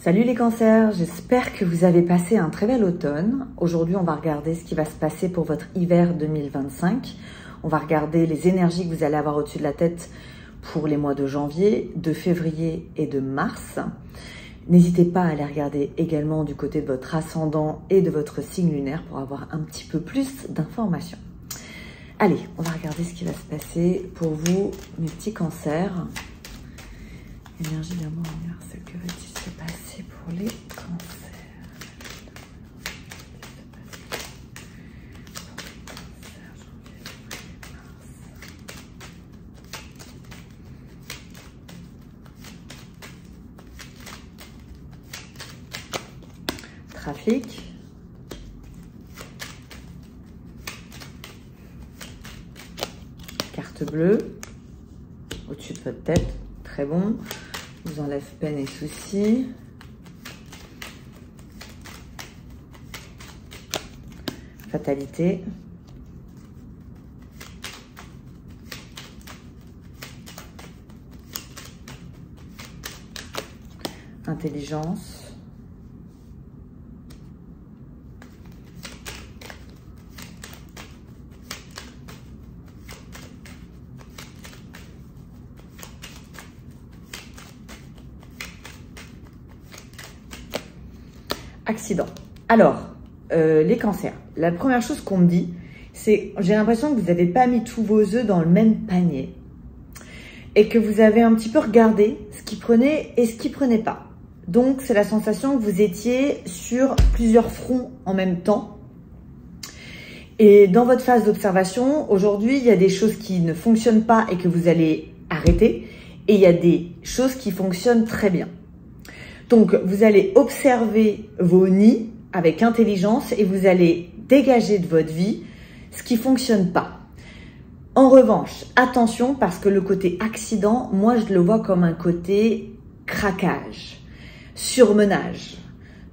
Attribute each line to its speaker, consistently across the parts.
Speaker 1: Salut les cancers, j'espère que vous avez passé un très bel automne. Aujourd'hui, on va regarder ce qui va se passer pour votre hiver 2025. On va regarder les énergies que vous allez avoir au-dessus de la tête pour les mois de janvier, de février et de mars. N'hésitez pas à aller regarder également du côté de votre ascendant et de votre signe lunaire pour avoir un petit peu plus d'informations. Allez, on va regarder ce qui va se passer pour vous, mes petits cancers. Énergie d'amour universelle, que va-t-il se passer pour les cancers? Trafic. Carte bleue. Au-dessus de votre tête. Très bon. Vous enlève peine et soucis. Fatalité. Intelligence. Accident. Alors, les cancers, la première chose qu'on me dit, c'est j'ai l'impression que vous n'avez pas mis tous vos œufs dans le même panier et que vous avez un petit peu regardé ce qui prenait et ce qui prenait pas. Donc, c'est la sensation que vous étiez sur plusieurs fronts en même temps. Et dans votre phase d'observation, aujourd'hui, il y a des choses qui ne fonctionnent pas et que vous allez arrêter. Et il y a des choses qui fonctionnent très bien. Donc, vous allez observer vos nids avec intelligence et vous allez dégager de votre vie ce qui ne fonctionne pas. En revanche, attention parce que le côté accident, moi, je le vois comme un côté craquage, surmenage.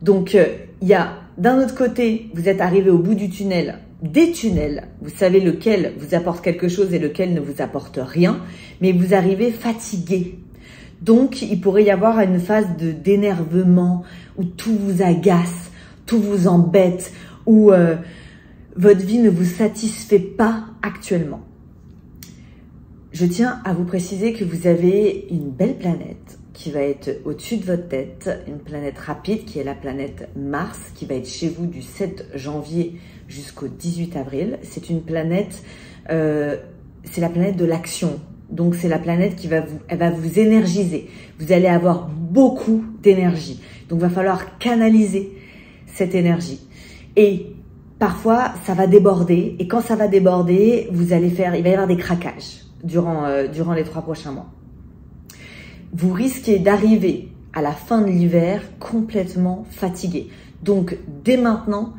Speaker 1: Donc, il y a d'un autre côté, vous êtes arrivé au bout du tunnel, des tunnels. Vous savez lequel vous apporte quelque chose et lequel ne vous apporte rien, mais vous arrivez fatigué. Donc, il pourrait y avoir une phase d'énervement où tout vous agace, tout vous embête, où votre vie ne vous satisfait pas actuellement. Je tiens à vous préciser que vous avez une belle planète qui va être au-dessus de votre tête, une planète rapide qui est la planète Mars, qui va être chez vous du 7 janvier jusqu'au 18 avril. C'est une planète, c'est la planète de l'action. Donc, c'est la planète qui va vous énergiser. Vous allez avoir beaucoup d'énergie. Donc, il va falloir canaliser cette énergie. Et parfois, ça va déborder. Et quand ça va déborder, il va y avoir des craquages durant les 3 prochains mois. Vous risquez d'arriver à la fin de l'hiver complètement fatigué. Donc, dès maintenant,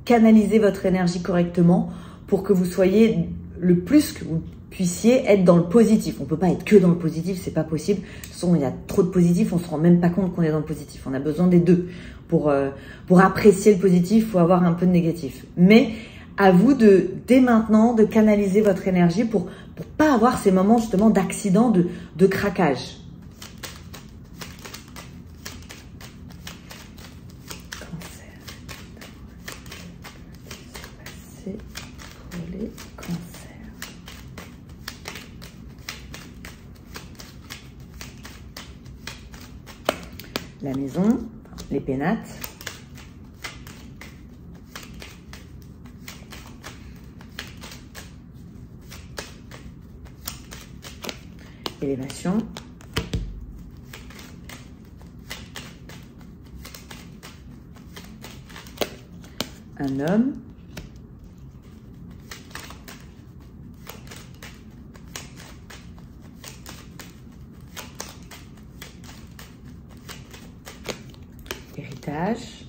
Speaker 1: canalisez votre énergie correctement pour que vous soyez le plus que vous puissiez être dans le positif. On peut pas être que dans le positif, c'est pas possible. De toute façon, il y a trop de positif, on se rend même pas compte qu'on est dans le positif. On a besoin des deux. Pour apprécier le positif, il faut avoir un peu de négatif. Mais à vous dès maintenant, de canaliser votre énergie pour pas avoir ces moments justement d'accident, de craquage. Cancer. C'est pour les cancers. La maison, les pénates, élévation, un homme, héritage,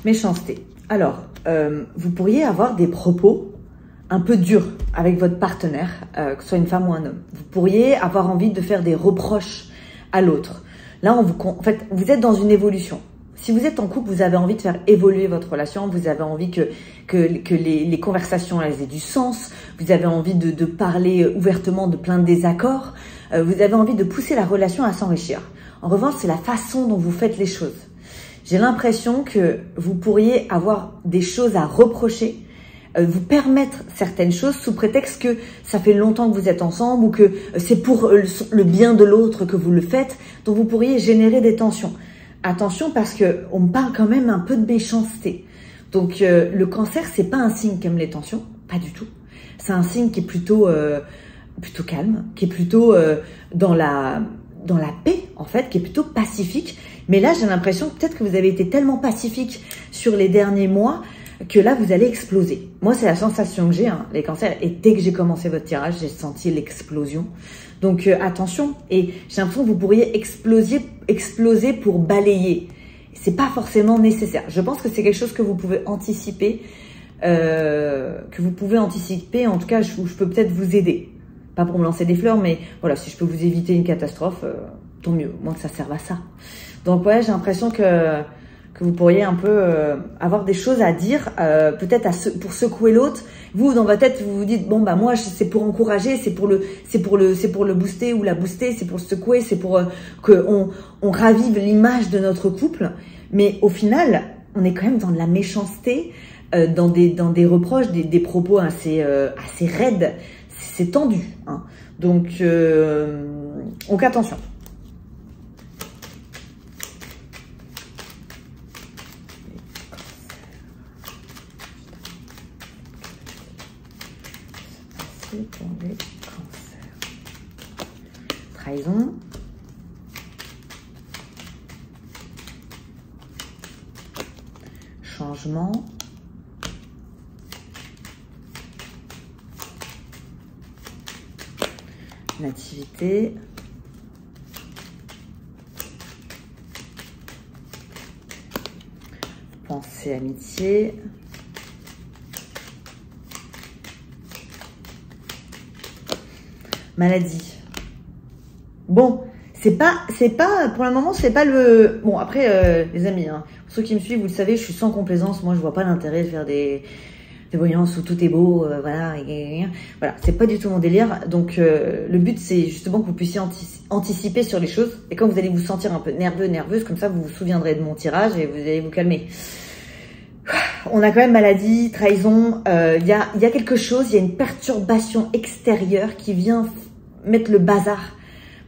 Speaker 1: méchanceté. Alors, vous pourriez avoir des propos un peu durs avec votre partenaire, que ce soit une femme ou un homme. Vous pourriez avoir envie de faire des reproches à l'autre. Là, en fait, vous êtes dans une évolution. Si vous êtes en couple, vous avez envie de faire évoluer votre relation, vous avez envie que les conversations elles aient du sens, vous avez envie de parler ouvertement de plein de désaccords, vous avez envie de pousser la relation à s'enrichir. En revanche, c'est la façon dont vous faites les choses. J'ai l'impression que vous pourriez avoir des choses à reprocher, vous permettre certaines choses sous prétexte que ça fait longtemps que vous êtes ensemble ou que c'est pour le bien de l'autre que vous le faites, donc vous pourriez générer des tensions. Attention parce que on me parle quand même un peu de méchanceté. Donc le cancer, c'est pas un signe qui aime les tensions, pas du tout. C'est un signe qui est plutôt calme, qui est plutôt dans la paix en fait, qui est plutôt pacifique. Mais là, j'ai l'impression peut-être que vous avez été tellement pacifique sur les derniers mois que là, vous allez exploser. Moi, c'est la sensation que j'ai, hein, les cancers. Et dès que j'ai commencé votre tirage, j'ai senti l'explosion. Donc, attention. Et j'ai l'impression que vous pourriez exploser pour balayer. C'est pas forcément nécessaire. Je pense que c'est quelque chose que vous pouvez anticiper. En tout cas, je peux peut-être vous aider. Pas pour me lancer des fleurs, mais voilà, si je peux vous éviter une catastrophe, tant mieux. Au moins que ça serve à ça. Donc, ouais, j'ai l'impression que vous pourriez un peu avoir des choses à dire, peut-être pour secouer l'autre. Vous, dans votre tête, vous vous dites bon bah moi c'est pour encourager, c'est pour le booster ou la booster, c'est pour le secouer, c'est pour que on ravive l'image de notre couple. Mais au final, on est quand même dans de la méchanceté, dans des reproches, des propos assez raides. C'est tendu, hein. Donc attention. Pour les cancers. Trahison. Changement. Nativité. Pensée, amitié. Maladie. Bon, c'est pas, pour le moment, c'est pas le... Bon, après, les amis, hein, pour ceux qui me suivent, vous le savez, je suis sans complaisance. Moi, je vois pas l'intérêt de faire des voyances où tout est beau, voilà. Voilà, c'est pas du tout mon délire. Donc, le but, c'est justement que vous puissiez anticiper sur les choses. Et quand vous allez vous sentir un peu nerveuse, comme ça, vous vous souviendrez de mon tirage et vous allez vous calmer. On a quand même maladie, trahison, il y a quelque chose, il y a une perturbation extérieure qui vient mettre le bazar.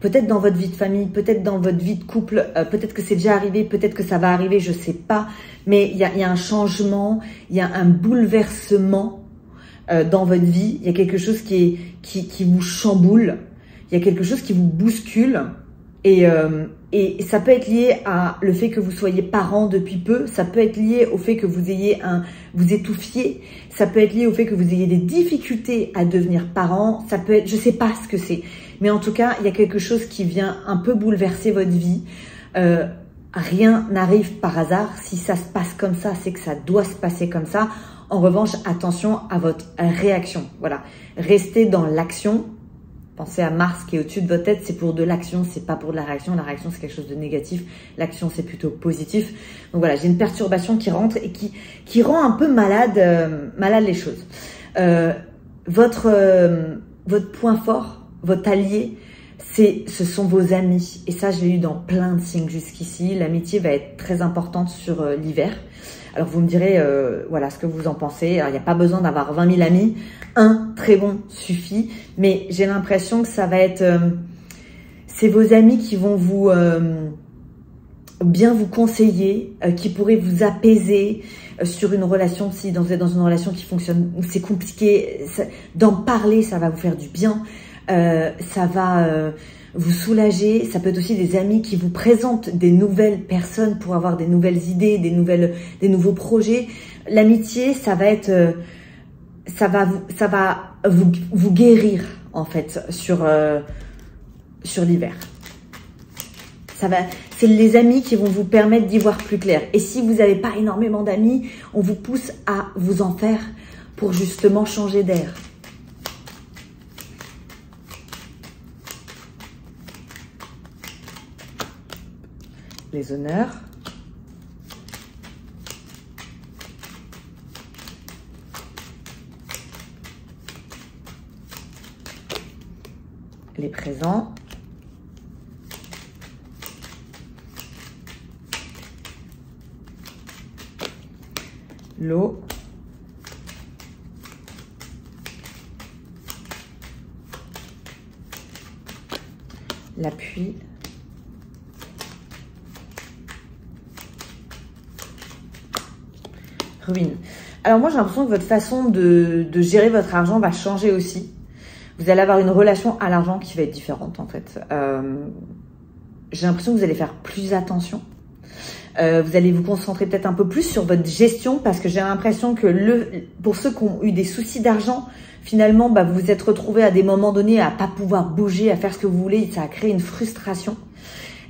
Speaker 1: Peut-être dans votre vie de famille, peut-être dans votre vie de couple, peut-être que c'est déjà arrivé, peut-être que ça va arriver, je sais pas. Mais il y a un changement, il y a un bouleversement dans votre vie. Il y a quelque chose qui vous chamboule, il y a quelque chose qui vous bouscule. Et ça peut être lié à le fait que vous soyez parent depuis peu, ça peut être lié au fait que vous étouffiez, ça peut être lié au fait que vous ayez des difficultés à devenir parent, ça peut être, je sais pas ce que c'est, mais en tout cas, il y a quelque chose qui vient un peu bouleverser votre vie. Rien n'arrive par hasard, si ça se passe comme ça, c'est que ça doit se passer comme ça. En revanche, attention à votre réaction, voilà, restez dans l'action. Pensez à Mars qui est au-dessus de votre tête, c'est pour de l'action, c'est pas pour de la réaction. La réaction, c'est quelque chose de négatif. L'action, c'est plutôt positif. Donc voilà, j'ai une perturbation qui rentre et qui rend un peu malade les choses. Votre point fort, votre allié, ce sont vos amis. Et ça, je l'ai eu dans plein de signes jusqu'ici. L'amitié va être très importante sur l'hiver. Alors, vous me direz, voilà, ce que vous en pensez. Alors, il n'y a pas besoin d'avoir 20 000 amis. Un très bon suffit. Mais j'ai l'impression que ça va être... c'est vos amis qui vont bien vous conseiller, qui pourraient vous apaiser sur une relation. Si vous êtes dans une relation qui fonctionne, c'est compliqué. D'en parler, ça va vous faire du bien. Ça va... vous soulager. Ça peut être aussi des amis qui vous présentent des nouvelles personnes pour avoir des nouvelles idées, des nouveaux projets. L'amitié, ça va être, ça va vous guérir en fait sur l'hiver. C'est les amis qui vont vous permettre d'y voir plus clair. Et si vous n'avez pas énormément d'amis, on vous pousse à vous en faire pour justement changer d'air. Les honneurs, les présents. L'eau. L'appui. Ruine. Alors moi j'ai l'impression que votre façon de gérer votre argent va changer aussi. Vous allez avoir une relation à l'argent qui va être différente en fait. J'ai l'impression que vous allez faire plus attention. Vous allez vous concentrer peut-être un peu plus sur votre gestion parce que j'ai l'impression que pour ceux qui ont eu des soucis d'argent, finalement vous vous êtes retrouvés à des moments donnés à pas pouvoir bouger, à faire ce que vous voulez. Ça a créé une frustration.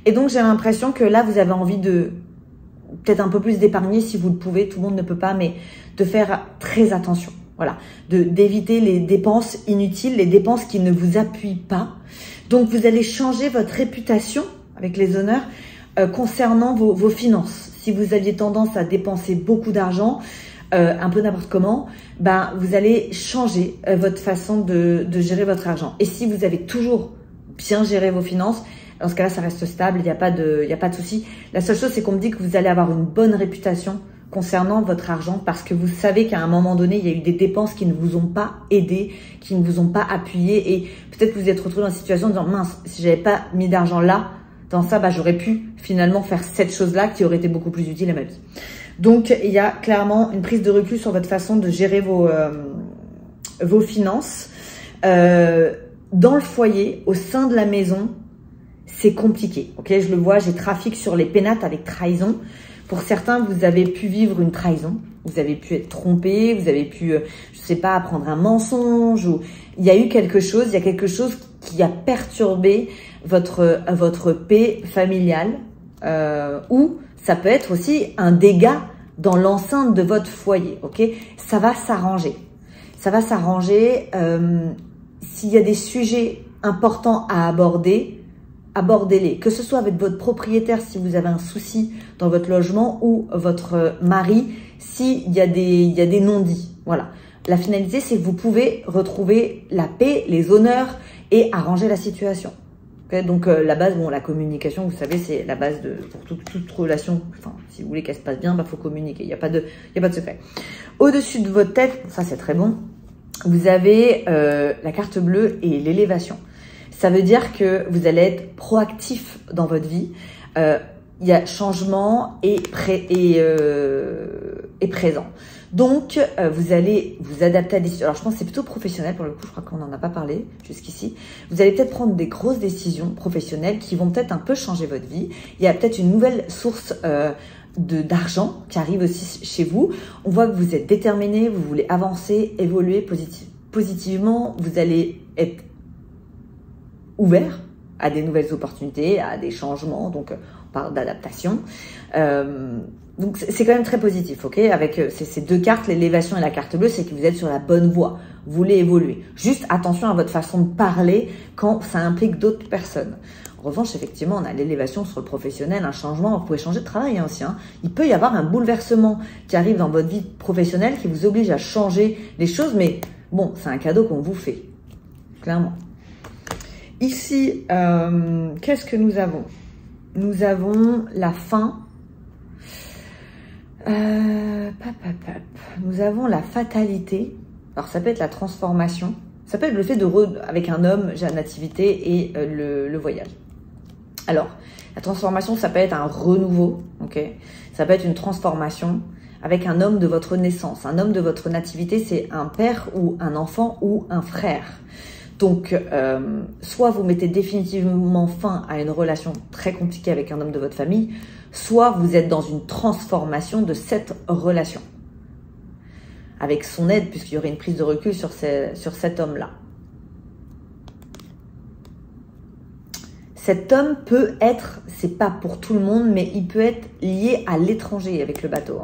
Speaker 1: Et donc j'ai l'impression que là vous avez envie de peut-être un peu plus d'épargner si vous le pouvez, tout le monde ne peut pas, mais de faire très attention. Voilà, d'éviter les dépenses inutiles, les dépenses qui ne vous appuient pas. Donc, vous allez changer votre réputation avec les honneurs concernant vos finances. Si vous aviez tendance à dépenser beaucoup d'argent, un peu n'importe comment, vous allez changer votre façon de gérer votre argent. Et si vous avez toujours bien géré vos finances, dans ce cas-là, ça reste stable, il n'y a pas de souci. La seule chose, c'est qu'on me dit que vous allez avoir une bonne réputation concernant votre argent parce que vous savez qu'à un moment donné, il y a eu des dépenses qui ne vous ont pas aidé, qui ne vous ont pas appuyé et peut-être que vous êtes retrouvé dans une situation en disant mince, si j'avais pas mis d'argent là, dans ça, j'aurais pu finalement faire cette chose-là qui aurait été beaucoup plus utile à ma vie. Donc, il y a clairement une prise de recul sur votre façon de gérer vos finances. Dans le foyer, au sein de la maison, c'est compliqué, ok? Je le vois, j'ai trafic sur les pénates avec trahison. Pour certains, vous avez pu vivre une trahison, vous avez pu être trompé, vous avez pu, je sais pas, apprendre un mensonge. Ou il y a eu quelque chose, il y a quelque chose qui a perturbé votre paix familiale. Ou ça peut être aussi un dégât dans l'enceinte de votre foyer, ok? Ça va s'arranger. Ça va s'arranger. S'il y a des sujets importants à aborder, abordez-les, que ce soit avec votre propriétaire si vous avez un souci dans votre logement ou votre mari s'il y a des non-dits. Voilà. La finalité, c'est que vous pouvez retrouver la paix, les honneurs et arranger la situation. Okay, donc la base, la communication, vous savez, c'est la base pour toute relation. Enfin, si vous voulez qu'elle se passe bien, faut communiquer. Il n'y a pas de secret. Au-dessus de votre tête, ça c'est très bon. Vous avez la carte bleue et l'élévation. Ça veut dire que vous allez être proactif dans votre vie. Il y a changement et présent. Donc, vous allez vous adapter à des situations. Alors, je pense que c'est plutôt professionnel pour le coup. Je crois qu'on n'en a pas parlé jusqu'ici. Vous allez peut-être prendre des grosses décisions professionnelles qui vont peut-être un peu changer votre vie. Il y a peut-être une nouvelle source d'argent qui arrive aussi chez vous. On voit que vous êtes déterminé, vous voulez avancer, évoluer positivement. Vous allez être ouvert à des nouvelles opportunités, à des changements, donc on parle d'adaptation. Donc c'est quand même très positif, ok? Avec ces deux cartes, l'élévation et la carte bleue, c'est que vous êtes sur la bonne voie, vous voulez évoluer. Juste attention à votre façon de parler quand ça implique d'autres personnes. En revanche, effectivement, on a l'élévation sur le professionnel, un changement, vous pouvez changer de travail aussi. Il peut y avoir un bouleversement qui arrive dans votre vie professionnelle qui vous oblige à changer les choses, mais bon, c'est un cadeau qu'on vous fait, clairement. Ici, qu'est-ce que nous avons? Nous avons la fin. Nous avons la fatalité. Alors, ça peut être la transformation. Ça peut être le fait avec un homme, j'ai la nativité et le voyage. Alors, la transformation, ça peut être un renouveau, ok? Ça peut être une transformation avec un homme de votre naissance. Un homme de votre nativité, c'est un père ou un enfant ou un frère. Donc, soit vous mettez définitivement fin à une relation très compliquée avec un homme de votre famille, soit vous êtes dans une transformation de cette relation. Avec son aide, puisqu'il y aurait une prise de recul sur cet homme-là. Cet homme peut être, c'est pas pour tout le monde, mais il peut être lié à l'étranger avec le bateau.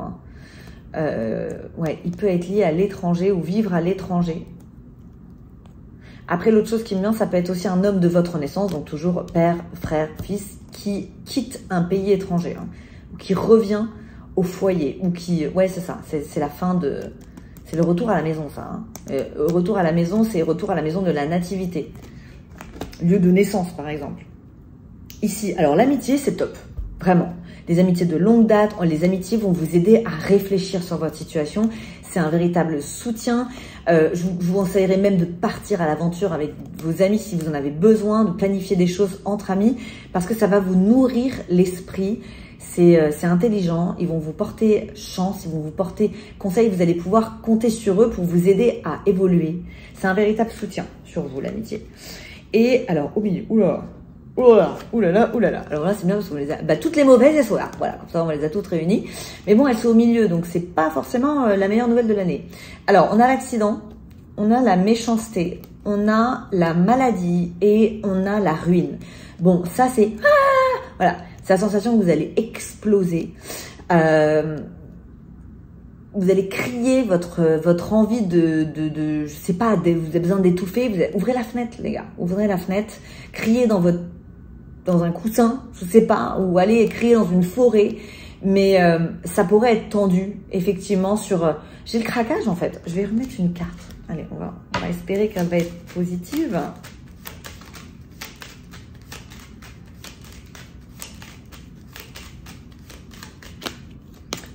Speaker 1: Ouais, il peut être lié à l'étranger ou vivre à l'étranger. Après, l'autre chose qui me vient, ça peut être aussi un homme de votre naissance, donc toujours père, frère, fils, qui quitte un pays étranger, ou qui revient au foyer, ou qui... Ouais, c'est ça, c'est la fin de... C'est le retour à la maison, ça. Retour à la maison, c'est retour à la maison de la nativité. lieu de naissance par exemple. Ici, alors l'amitié c'est top, vraiment. Les amitiés de longue date, les amitiés vont vous aider à réfléchir sur votre situation. C'est un véritable soutien. Je vous conseillerais même de partir à l'aventure avec vos amis si vous en avez besoin, de planifier des choses entre amis parce que ça va vous nourrir l'esprit. C'est intelligent, ils vont vous porter chance, ils vont vous porter conseil, vous allez pouvoir compter sur eux pour vous aider à évoluer. C'est un véritable soutien sur vous, l'amitié. Et alors, au milieu, oulala. Oulala. Alors là, c'est bien parce qu'on les a... Bah, toutes les mauvaises, elles sont là. Voilà, comme ça, on les a toutes réunies. Mais bon, elles sont au milieu, donc c'est pas forcément la meilleure nouvelle de l'année. Alors, on a l'accident, on a la méchanceté, on a la maladie et on a la ruine. Bon, ça, c'est... Ah, voilà, c'est la sensation que vous allez exploser. Vous allez crier votre envie je sais pas, vous avez besoin d'étouffer. Ouvrez la fenêtre, les gars. Ouvrez la fenêtre. Criez dans un coussin, je sais pas, ou allez crier dans une forêt. Mais ça pourrait être tendu, effectivement, sur... J'ai le craquage, en fait. Je vais remettre une carte. Allez, on va espérer qu'elle va être positive.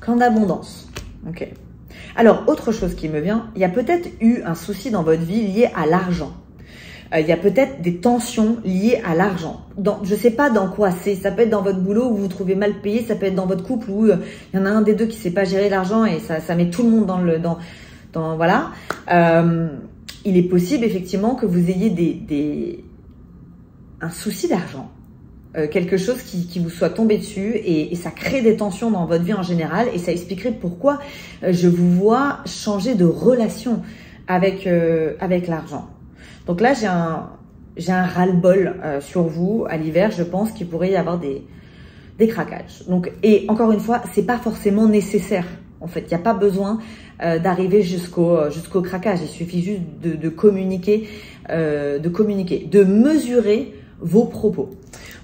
Speaker 1: Camp d'abondance. Ok. Alors, autre chose qui me vient, il y a peut-être eu un souci dans votre vie lié à l'argent. Il y a peut-être des tensions liées à l'argent. Je ne sais pas dans quoi c'est. Ça peut être dans votre boulot où vous vous trouvez mal payé. Ça peut être dans votre couple où il y en a un des deux qui ne sait pas gérer l'argent et ça met tout le monde voilà. Il est possible effectivement que vous ayez un souci d'argent. Quelque chose qui vous soit tombé dessus et ça crée des tensions dans votre vie en général et ça expliquerait pourquoi je vous vois changer de relation avec l'argent. Donc là, j'ai un ras-le-bol sur vous à l'hiver. Je pense qu'il pourrait y avoir des craquages. Donc, et encore une fois, c'est pas forcément nécessaire. En fait, il n'y a pas besoin d'arriver jusqu'au craquage. Il suffit juste de communiquer, de mesurer vos propos.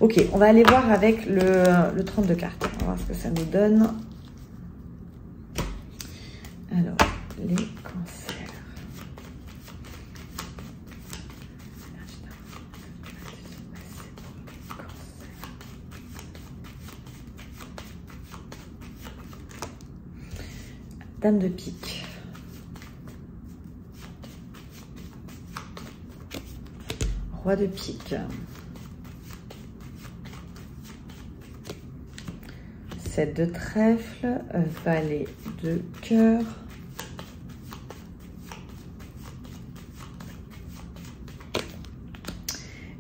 Speaker 1: Ok, on va aller voir avec le 32 cartes. On va voir ce que ça nous donne. Alors, les cancers. Dame de pique. Roi de pique. Sept de trèfle, valet de cœur.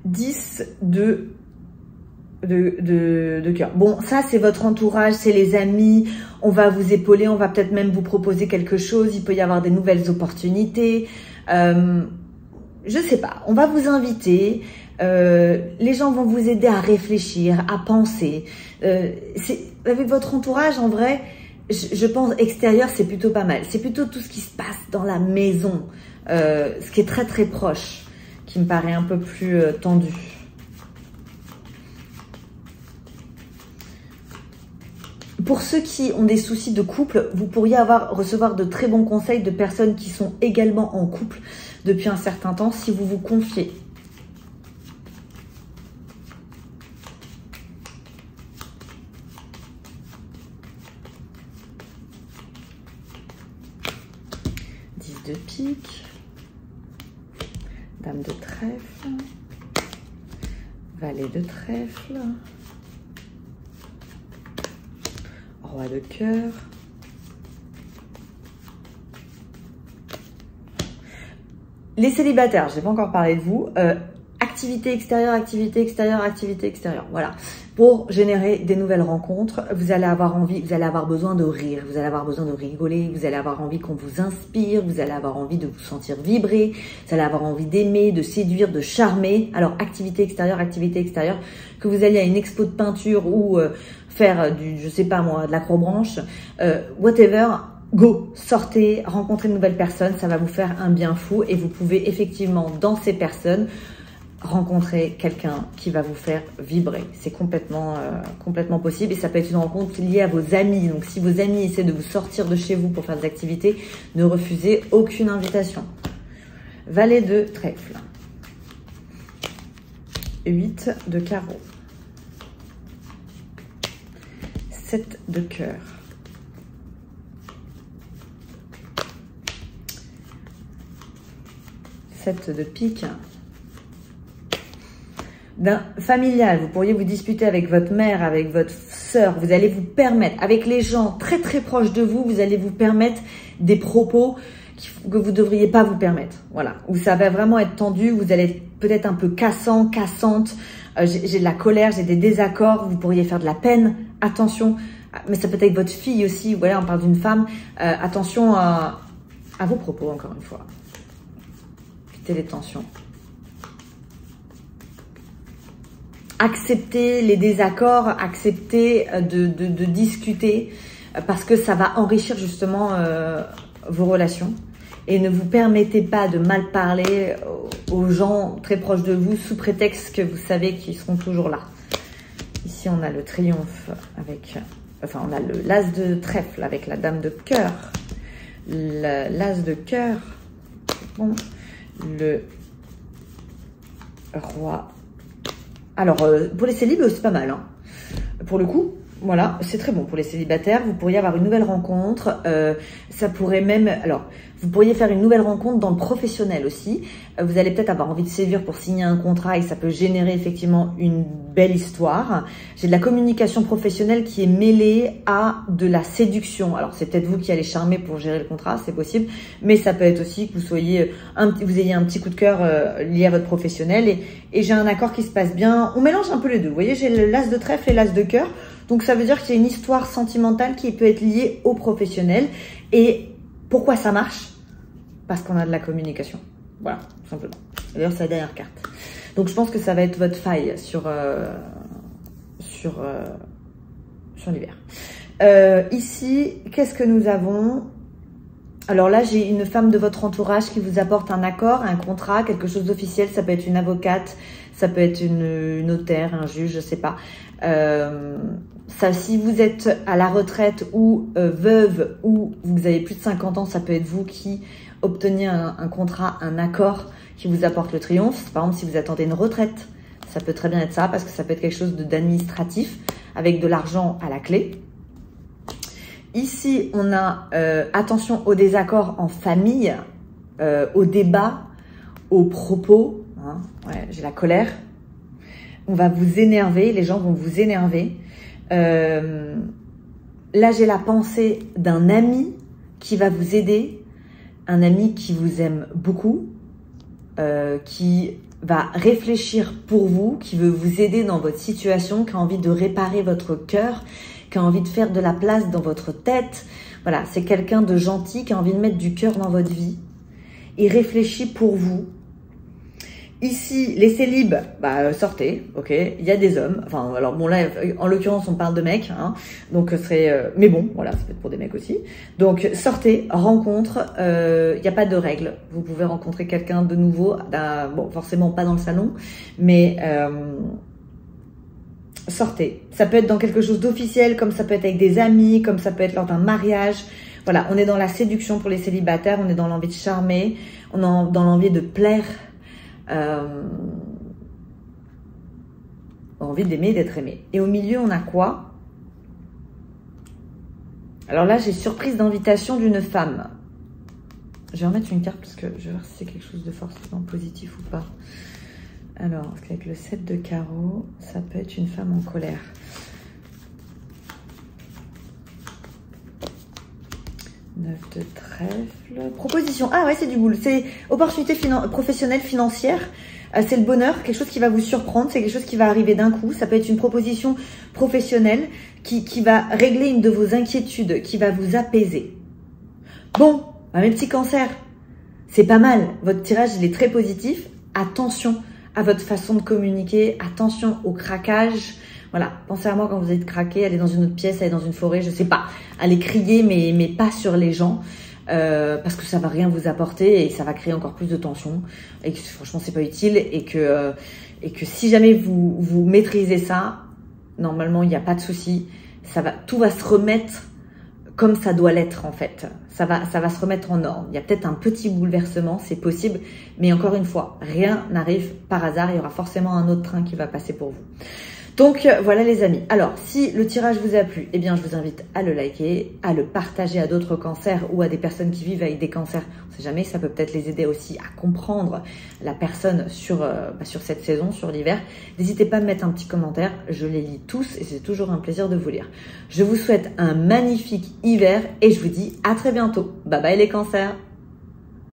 Speaker 1: Dix de cœur. Bon, ça c'est votre entourage, c'est les amis, on va vous épauler, on va peut-être même vous proposer quelque chose, il peut y avoir des nouvelles opportunités, je sais pas, on va vous inviter, les gens vont vous aider à réfléchir, à penser, avec votre entourage en vrai, je pense extérieur c'est plutôt pas mal, c'est plutôt tout ce qui se passe dans la maison, ce qui est très très proche, qui me paraît un peu plus tendu. Pour ceux qui ont des soucis de couple, vous pourriez recevoir de très bons conseils de personnes qui sont également en couple depuis un certain temps si vous vous confiez. De pique, dame de trèfle, valet de trèfle, roi de cœur, les célibataires, je n'ai pas encore parlé de vous, activité extérieure, activité extérieure, activité extérieure, voilà. Pour générer des nouvelles rencontres, vous allez avoir envie, vous allez avoir besoin de rire, vous allez avoir besoin de rigoler, vous allez avoir envie qu'on vous inspire, vous allez avoir envie de vous sentir vibrer, vous allez avoir envie d'aimer, de séduire, de charmer. Alors, activité extérieure, que vous alliez à une expo de peinture ou faire je sais pas moi, de l'acrobranche, whatever, go, sortez, rencontrez de nouvelles personnes, ça va vous faire un bien fou et vous pouvez effectivement, dans ces personnes, rencontrer quelqu'un qui va vous faire vibrer. C'est complètement possible et ça peut être une rencontre liée à vos amis. Donc, si vos amis essaient de vous sortir de chez vous pour faire des activités, ne refusez aucune invitation. Valet de trèfle. 8 de carreau. 7 de cœur. 7 de pique. D'un familial, vous pourriez vous disputer avec votre mère, avec votre sœur, vous allez vous permettre, avec les gens très très proches de vous, vous allez vous permettre des propos que vous ne devriez pas vous permettre. Voilà, où ça va vraiment être tendu, vous allez être peut-être un peu cassant, cassante, j'ai de la colère, j'ai des désaccords, vous pourriez faire de la peine, attention, mais ça peut être avec votre fille aussi, voilà, on parle d'une femme, attention à vos propos encore une fois. Quittez les tensions. Acceptez les désaccords, acceptez de discuter parce que ça va enrichir justement vos relations. Et ne vous permettez pas de mal parler aux gens très proches de vous sous prétexte que vous savez qu'ils seront toujours là. Ici, on a le triomphe avec... Enfin, on a le l'as de trèfle avec la dame de cœur. L'as de cœur. Bon, le roi... Alors, pour les célibes, c'est pas mal. Hein. Pour le coup, voilà, c'est très bon pour les célibataires. Vous pourriez avoir une nouvelle rencontre. Ça pourrait même... Alors, vous pourriez faire une nouvelle rencontre dans le professionnel aussi. Vous allez peut-être avoir envie de séduire pour signer un contrat et ça peut générer effectivement une belle histoire. J'ai de la communication professionnelle qui est mêlée à de la séduction. Alors, c'est peut-être vous qui allez charmer pour gérer le contrat, c'est possible. Mais ça peut être aussi que vous soyez vous ayez un petit coup de cœur lié à votre professionnel. Et j'ai un accord qui se passe bien. On mélange un peu les deux. Vous voyez, j'ai l'as de trèfle et l'as de cœur. Donc, ça veut dire qu'il y a une histoire sentimentale qui peut être liée au professionnel. Et pourquoi ça marche? Parce qu'on a de la communication. Voilà, tout simplement. D'ailleurs, c'est la dernière carte. Donc, je pense que ça va être votre faille sur l'hiver. Ici, qu'est-ce que nous avons? Alors là, j'ai une femme de votre entourage qui vous apporte un accord, un contrat, quelque chose d'officiel. Ça peut être une avocate, ça peut être une notaire, un juge, je sais pas. Ça, si vous êtes à la retraite ou veuve ou vous avez plus de 50 ans, ça peut être vous qui obtenez un contrat, un accord qui vous apporte le triomphe. Par exemple, si vous attendez une retraite, ça peut très bien être ça parce que ça peut être quelque chose d'administratif avec de l'argent à la clé. Ici, on a attention aux désaccords en famille, aux débats, aux propos. Hein. Ouais, j'ai la colère. On va vous énerver, les gens vont vous énerver. Là, j'ai la pensée d'un ami qui va vous aider, un ami qui vous aime beaucoup, qui va réfléchir pour vous, qui veut vous aider dans votre situation, qui a envie de réparer votre cœur, qui a envie de faire de la place dans votre tête. Voilà, c'est quelqu'un de gentil qui a envie de mettre du cœur dans votre vie. Il réfléchit pour vous. Ici, les célibes, bah, sortez, ok. Il y a des hommes. Enfin, alors bon là, en l'occurrence, on parle de mecs, hein. Donc ce serait, mais bon, voilà, ça peut être pour des mecs aussi. Donc sortez, rencontre. Il n'y a pas de règles. Vous pouvez rencontrer quelqu'un de nouveau. Bon, forcément pas dans le salon, mais sortez. Ça peut être dans quelque chose d'officiel, comme ça peut être avec des amis, comme ça peut être lors d'un mariage. Voilà, on est dans la séduction pour les célibataires. On est dans l'envie de charmer. On est dans l'envie de plaire. Envie d'aimer, d'être aimé. Et au milieu, on a quoi? Alors là, j'ai surprise d'invitation d'une femme. Je vais remettre une carte parce que je vais voir si c'est quelque chose de forcément positif ou pas. Alors, avec le 7 de carreau, ça peut être une femme en colère. Neuf de trèfle. Proposition. Ah ouais, c'est du boule. C'est opportunité professionnelle, financière. C'est le bonheur, quelque chose qui va vous surprendre. C'est quelque chose qui va arriver d'un coup. Ça peut être une proposition professionnelle qui va régler une de vos inquiétudes, qui va vous apaiser. Bon, mes petits cancers, c'est pas mal. Votre tirage, il est très positif. Attention à votre façon de communiquer. Attention au craquage. Voilà, pensez à moi quand vous êtes craqué, allez dans une autre pièce, allez dans une forêt, je sais pas. Allez crier, mais pas sur les gens, parce que ça va rien vous apporter et ça va créer encore plus de tension. Et que franchement, c'est pas utile et que si jamais vous maîtrisez ça, normalement, il n'y a pas de souci. Tout va se remettre comme ça doit l'être en fait. Ça va se remettre en ordre. Il y a peut-être un petit bouleversement, c'est possible, mais encore une fois, rien n'arrive par hasard. Il y aura forcément un autre train qui va passer pour vous. Donc voilà les amis. Alors si le tirage vous a plu, eh bien je vous invite à le liker, à le partager à d'autres cancers ou à des personnes qui vivent avec des cancers. On ne sait jamais, ça peut peut-être les aider aussi à comprendre la personne sur cette saison, sur l'hiver. N'hésitez pas à me mettre un petit commentaire, je les lis tous et c'est toujours un plaisir de vous lire. Je vous souhaite un magnifique hiver et je vous dis à très bientôt. Bye bye les cancers.